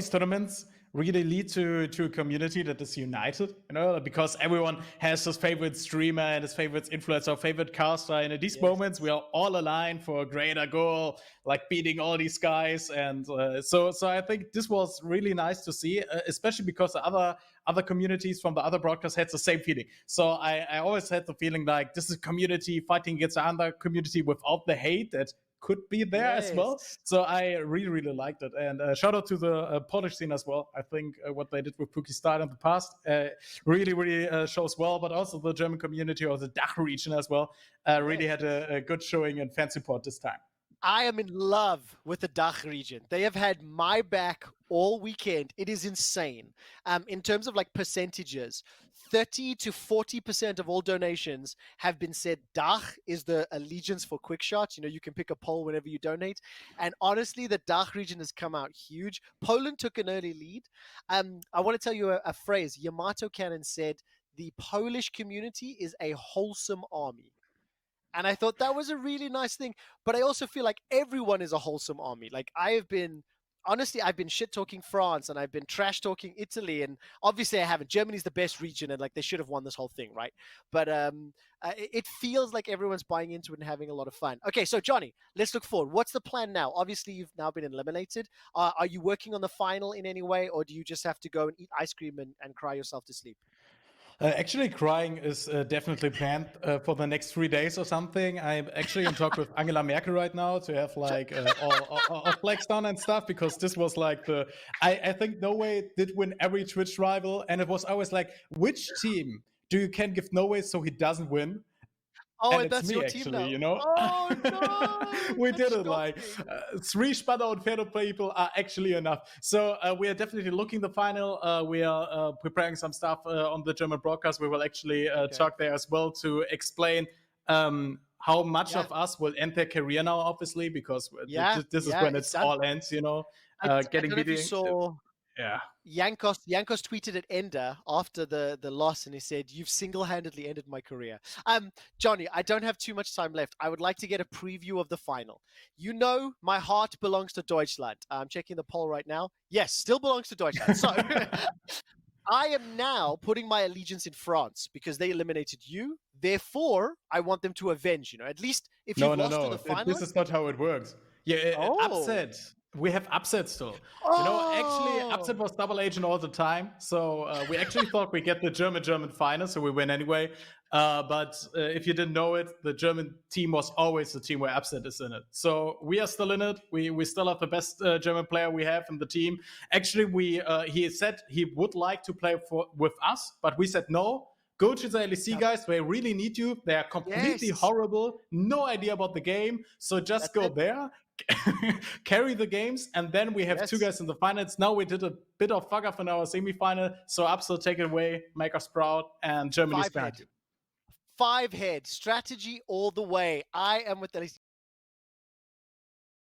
tournaments really lead to a community that is united, because everyone has his favorite streamer and his favorite influencer, or favorite caster, and in these moments we are all aligned for a greater goal, like beating all these guys, and so I think this was really nice to see, especially because the other communities from the other broadcasts had the same feeling. So I always had the feeling like this is community fighting against another community without the hate that could be there as well. So I really, really liked it. And shout out to the Polish scene as well. I think what they did with Pukistar in the past really, really shows well, but also the German community or the DACH region as well really had a good showing and fan support this time. I am in love with the DACH region. They have had my back all weekend. It is insane. In terms of like percentages, 30 to 40% of all donations have been said DACH is the allegiance for QuickShot. You can pick a poll whenever you donate. And honestly, the DACH region has come out huge. Poland took an early lead. I want to tell you a phrase. Yamato Cannon said, the Polish community is a wholesome army. And I thought that was a really nice thing. But I also feel like everyone is a wholesome army. Like I've been shit-talking France, and I've been trash-talking Italy, and obviously I haven't. Germany's the best region, and like they should have won this whole thing, right? But it feels like everyone's buying into it and having a lot of fun. Okay, so Johnny, let's look forward. What's the plan now? Obviously, you've now been eliminated. Are you working on the final in any way, or do you just have to go and eat ice cream and cry yourself to sleep? Actually, crying is definitely planned for the next 3 days or something. I'm actually in talk with Angela Merkel right now to have like all flags down and stuff, because this was like I think NoWay did win every Twitch rival, and it was always like, which team can give NoWay so he doesn't win? Oh, and that's me, your actually, team now. Oh, no! We did it like 3 Spandau Inferno people are actually enough. So we are definitely looking the final. We are preparing some stuff on the German broadcast. We will actually talk there as well to explain how much of us will end their career now, obviously, because this is when it all ends, getting beaten. Yeah. Jankos tweeted at Ender after the loss, and he said, "You've single-handedly ended my career." Johnny, I don't have too much time left. I would like to get a preview of the final. My heart belongs to Deutschland. I'm checking the poll right now. Yes, still belongs to Deutschland. So I am now putting my allegiance in France because they eliminated you. Therefore, I want them to avenge. At least if you lost to the final. This is not how it works. Yeah, upset. We have upset still. Actually, upset was double agent all the time. So we actually thought we get the German final, so we win anyway. But if you didn't know it, the German team was always the team where upset is in it. So we are still in it. We still have the best German player we have in the team. Actually, he said he would like to play with us, but we said no. Go to the LEC guys. They really need you. They are completely horrible. No idea about the game. So just go there. Carry the games, and then we have 2 guys in the finals. Now we did a bit of fuck up in our semi-final, so Upsell, take it away, make us proud, and Germany's behind you. 5 head strategy all the way. I am with the